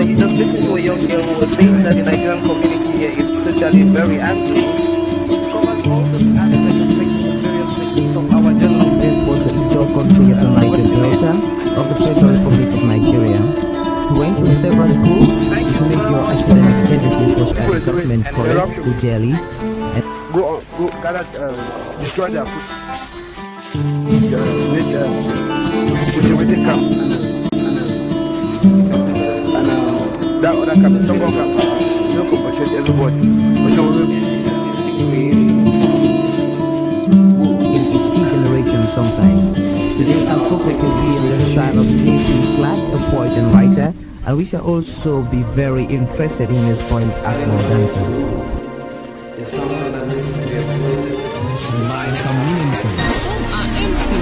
you just listened to a young girl who was saying that the Nigerian community here is totally very angry. It covers all the aspects of various techniques of our journalism. This was the Ijo country of the Niger Delta of the Federal Republic of Nigeria. He went to several schools to make your academic services was at Government College, Ujeli. Go gather, destroy their food. Make cultivated camp and that other camp, some more camp. You don't compensate everybody. But some of them in its generation sometimes. Today our focus will be on the style of J.P. Clark, a poet and writer, and we shall also be very interested in his point at more dancer. Some lives are meaningful, some are empty.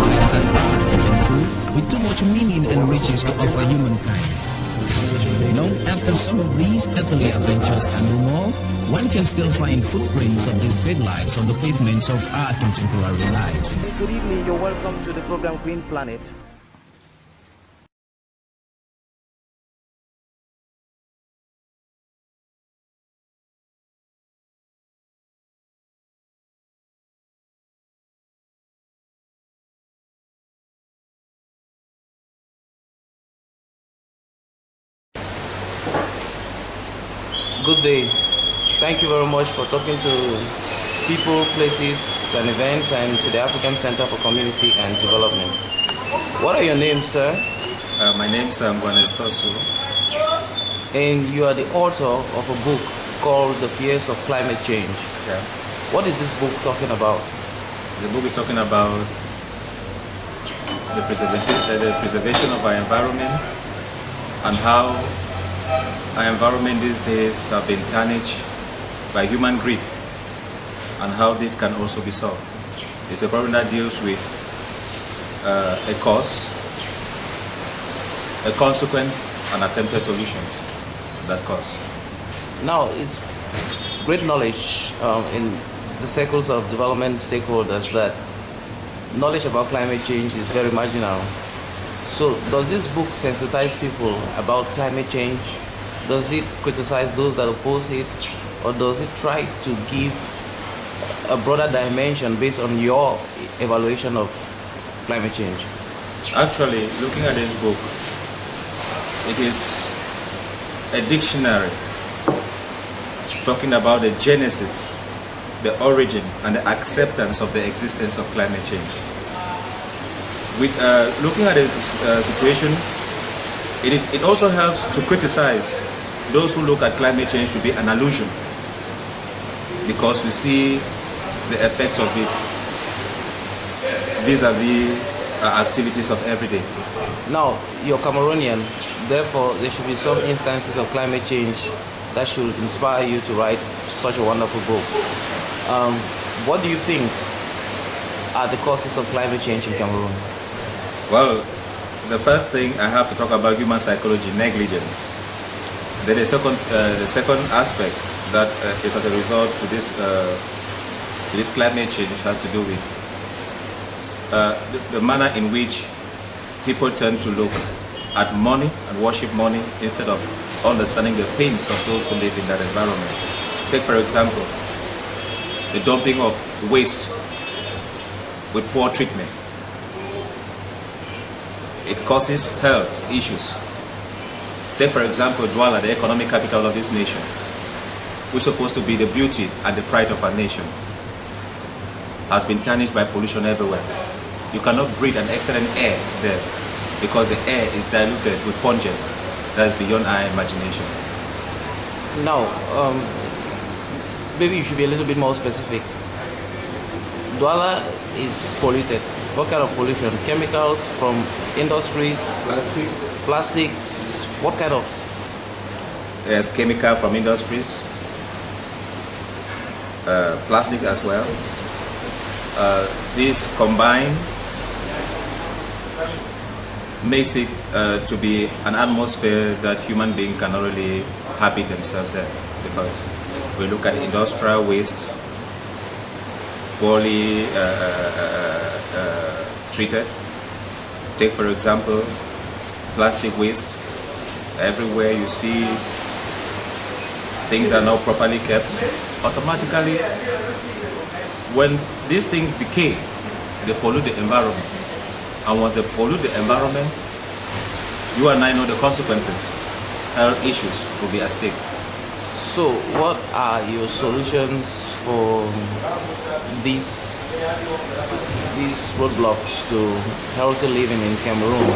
Lives that are meaningful, with too much meaning and riches to offer humankind. Long after some of these earthly adventures and no more, one can still find footprints of these big lives on the pavements of our contemporary life. Good evening, you're welcome to the program Green Planet. Good day. Thank you very much for talking to people, places, and events, and to the African Center for Community and Development. What are your names, sir? My name is Ngwa Nestor. And you are the author of a book called The Fears of Climate Change. Yeah. What is this book talking about? The book is talking about the preservation of our environment and how our environment these days have been tarnished by human greed, and how this can also be solved. It's a problem that deals with a cause, a consequence, and attempted solutions to that cause. Now, it's great knowledge in the circles of development stakeholders that knowledge about climate change is very marginal. So does this book sensitize people about climate change? Does it criticize those that oppose it? Or does it try to give a broader dimension based on your evaluation of climate change? Actually, looking at this book, it is a dictionary talking about the genesis, the origin, and the acceptance of the existence of climate change. With looking at the situation, it also helps to criticize those who look at climate change to be an illusion, because we see the effects of it vis-a-vis activities of every day. Now, you're Cameroonian, therefore there should be some instances of climate change that should inspire you to write such a wonderful book. What do you think are the causes of climate change in Cameroon? Well, the first thing I have to talk about human psychology, negligence. Then the second aspect that is as a result to this climate change has to do with the manner in which people tend to look at money and worship money instead of understanding the pains of those who live in that environment. Take, for example, the dumping of waste with poor treatment. It causes health issues. Take, for example, Douala, the economic capital of this nation, which is supposed to be the beauty and the pride of our nation, has been tarnished by pollution everywhere. You cannot breathe an excellent air there because the air is diluted with pungent that is beyond our imagination. Now, maybe you should be a little bit more specific. Douala is polluted. What kind of pollution? Chemicals from industries? Plastics? What kind of? There's chemical from industries, plastic as well. This combined makes it to be an atmosphere that human beings cannot really habit themselves there, because we look at industrial waste, poorly treated. Take, for example, plastic waste. everywhere you see things are not properly kept, automatically, when these things decay, they pollute the environment. And once they pollute the environment, you and I know the consequences. Health issues will be at stake. So what are your solutions for these roadblocks to healthy living in Cameroon?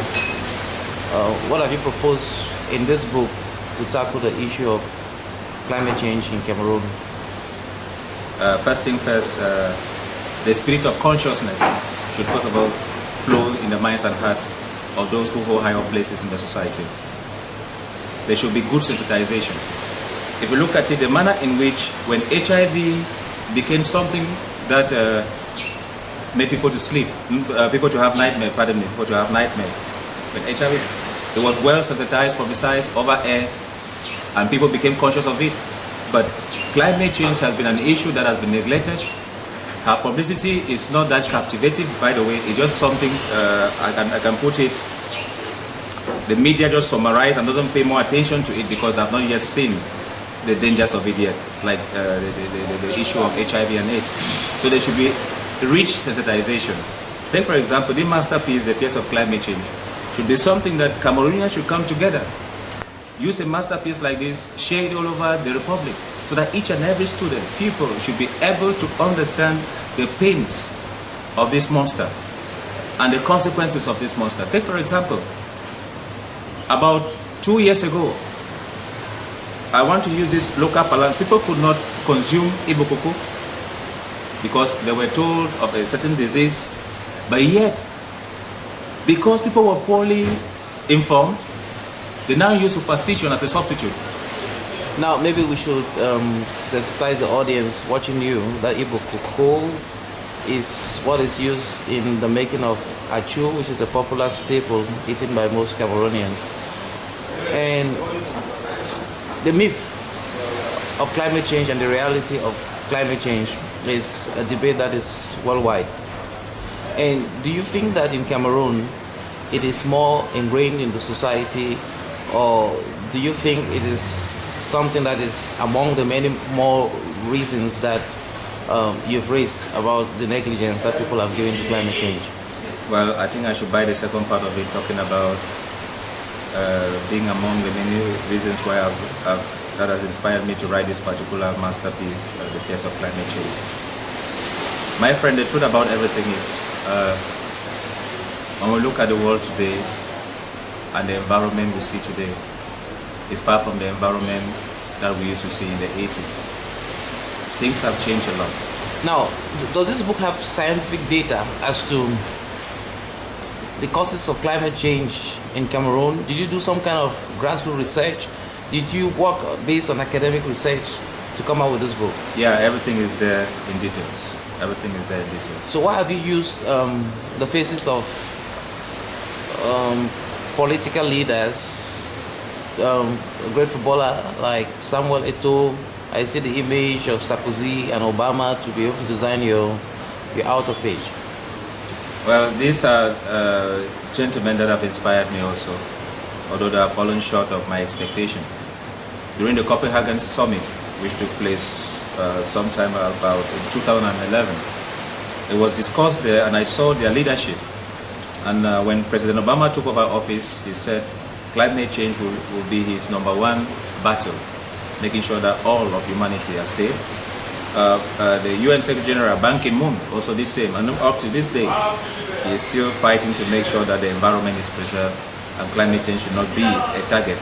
What have you proposed in this book to tackle the issue of climate change in Cameroon? First thing first, the spirit of consciousness should first of all flow in the minds and hearts of those who hold higher places in the society. There should be good sensitization. If you look at it, the manner in which when HIV became something that made people to sleep, people to have nightmare, people to have nightmare. When HIV, it was well sensitized, publicized over air, and people became conscious of it. But climate change has been an issue that has been neglected. Her publicity is not that captivating, by the way. It's just something, I can put it, the media just summarize and doesn't pay more attention to it because they have not yet seen the dangers of it yet, like the issue of HIV and AIDS. So there should be rich sensitization. Take for example, the masterpiece, The Face of Climate Change, should be something that Cameroonians should come together. Use a masterpiece like this, share it all over the Republic, so that each and every student, people should be able to understand the pains of this monster and the consequences of this monster. Take for example, about 2 years ago, I want to use this local balance. People could not consume Igbo cocoa because they were told of a certain disease, but yet, because people were poorly informed, they now use superstition as a substitute. Now, maybe we should sensitize the audience watching you that Igbo cocoa is what is used in the making of achu, which is a popular staple eaten by most Cameroonians. And the myth of climate change and the reality of climate change is a debate that is worldwide. And do you think that in Cameroon it is more ingrained in the society, or do you think it is something that is among the many more reasons that you've raised about the negligence that people have given to climate change? Well, I think I should buy the second part of it, talking about being among the many reasons why that has inspired me to write this particular masterpiece, The Face of Climate Change. My friend, the truth about everything is, when we look at the world today and the environment we see today, it's far from the environment that we used to see in the 80s. Things have changed a lot. Now, does this book have scientific data as to the causes of climate change in Cameroon? Did you do some kind of grassroots research? Did you work based on academic research to come out with this book? Yeah, everything is there in details. Everything is there in details. So why have you used the faces of political leaders, a great footballer like Samuel Eto'o? I see the image of Sarkozy and Obama to be able to design your outer page. Well, these are gentlemen that have inspired me also, although they have fallen short of my expectation. During the Copenhagen summit, which took place sometime about in 2011, it was discussed there and I saw their leadership. And when President Obama took over office, he said climate change will be his #1 battle, making sure that all of humanity are safe. The UN Secretary General Ban Ki-moon also the same, and up to this day he is still fighting to make sure that the environment is preserved and climate change should not be a target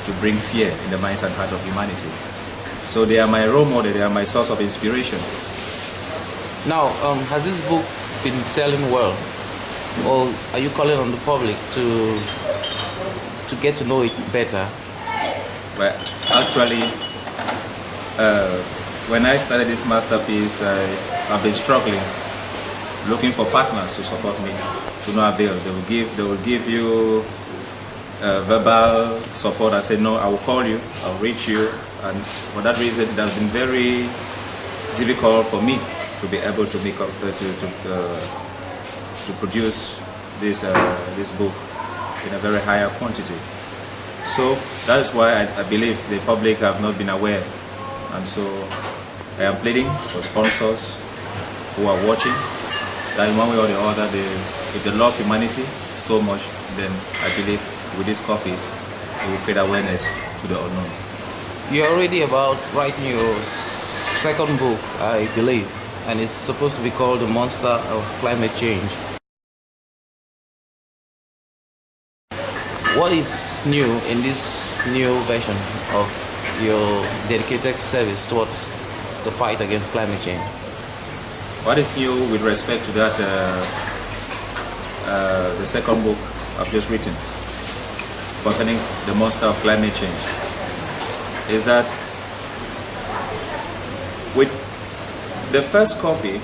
to bring fear in the minds and hearts of humanity. So they are my role model, they are my source of inspiration. Now, has this book been selling well, or are you calling on the public to get to know it better? Well, actually, when I started this masterpiece, I've been struggling, looking for partners to support me. To no avail. They will give you verbal support and say, no, I will call you, I'll reach you. And for that reason, it has been very difficult for me to be able to make up to produce this book in a very higher quantity. So that is why I believe the public have not been aware, and so I am pleading for sponsors who are watching that in one way or the other, if they love humanity so much, then I believe with this copy it will create awareness to the unknown. You're already about writing your second book, I believe, and it's supposed to be called The Monster of Climate Change. What is new in this new version of your dedicated service towards the fight against climate change? What is new with respect to that, the second book I've just written concerning the monster of climate change, is that with the first copy,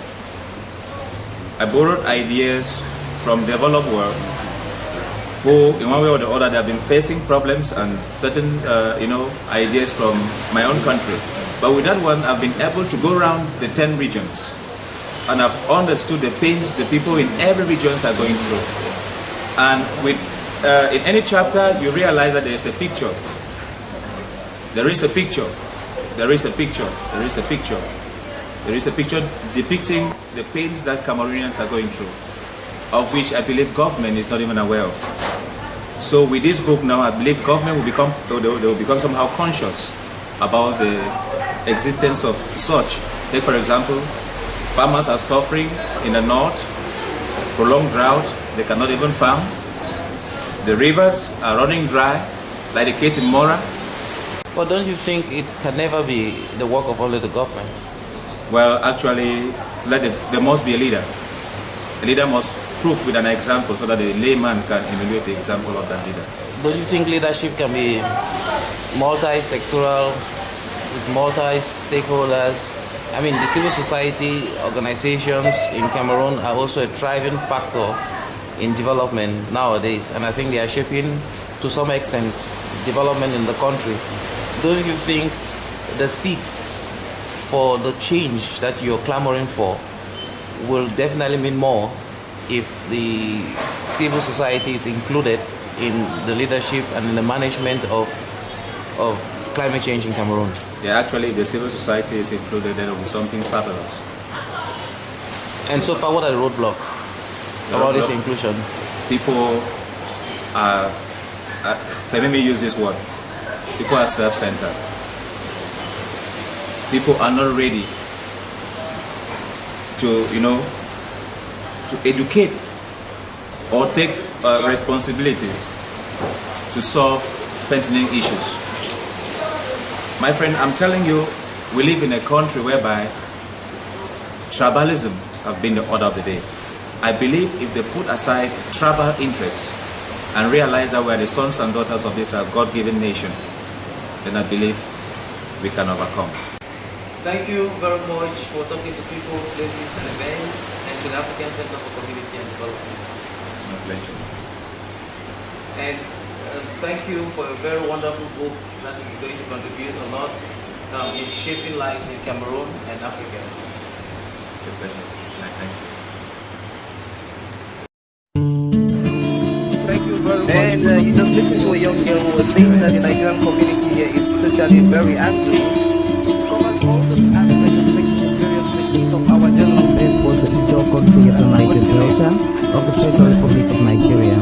I borrowed ideas from developed world who, in one way or the other, they have been facing problems and certain, ideas from my own country. But with that one, I've been able to go around the 10 regions, and I've understood the pains the people in every region are going through. And with in any chapter, you realize that there is a picture. There is a picture. There is a picture. There is a picture. There is a picture depicting the pains that Cameroonians are going through, of which I believe government is not even aware of. So with this book now, I believe government will become, they will become somehow conscious about the existence of such. Take for example, farmers are suffering in the north, prolonged drought, they cannot even farm. The rivers are running dry, like the case in Mora. But don't you think it can never be the work of only the government? Well, actually, there must be a leader. A leader must prove with an example so that the layman can emulate the example of that leader. Don't you think leadership can be multi-sectoral, with multi-stakeholders? I mean, the civil society organizations in Cameroon are also a thriving factor in development nowadays, and I think they are shaping, to some extent, development in the country. Don't you think the seeds for the change that you're clamoring for will definitely mean more if the civil society is included in the leadership and in the management of climate change in Cameroon? Yeah, actually, if the civil society is included, then it will be something fabulous. And so far, what are the roadblocks about this inclusion? People are, let me use this word, people are self-centered. People are not ready to, to educate or take responsibilities to solve pertinent issues. My friend, I'm telling you, we live in a country whereby tribalism has been the order of the day. I believe if they put aside tribal interests and realize that we are the sons and daughters of this God-given nation, then I believe we can overcome. Thank you very much for talking to people, places and events, and to the African Center for Community and Development. It's my pleasure. And thank you for a very wonderful book that is going to contribute a lot in shaping lives in Cameroon and Africa. It's a pleasure. Thank you. Thank you very much. And you just listened to a young girl who was saying that the Nigerian community here is totally very angry. Covers all the aspects of various techniques of our journalism. It was the Ijaw country of the Niger Delta of the Federal Republic of Nigeria.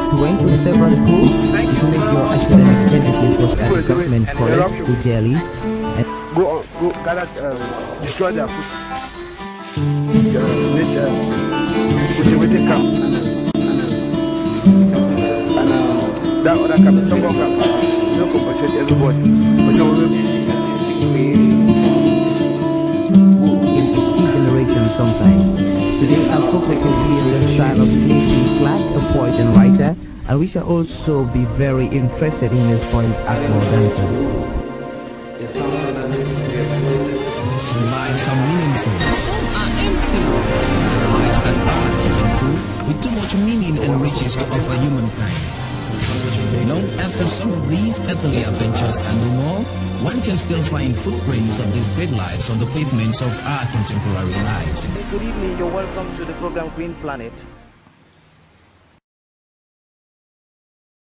He went to several schools. His major academic genesis was at the government college, Ujeli. Go gather, destroy their food. With the camp. And that other camp, some camp, you don't compensate everybody. But some In each generation sometimes. Today our focus will be in the style of J.P. Clark, a poet and writer, and we shall also be very interested in his point at more dancing. Some lives are meaningful, some are empty. Lives that are meaningful, with too much meaning and riches to offer humankind. Long after some of these earthly adventures and more, one can still find footprints of these great lives on the pavements of our contemporary life. Good evening, you're welcome to the program Green Planet.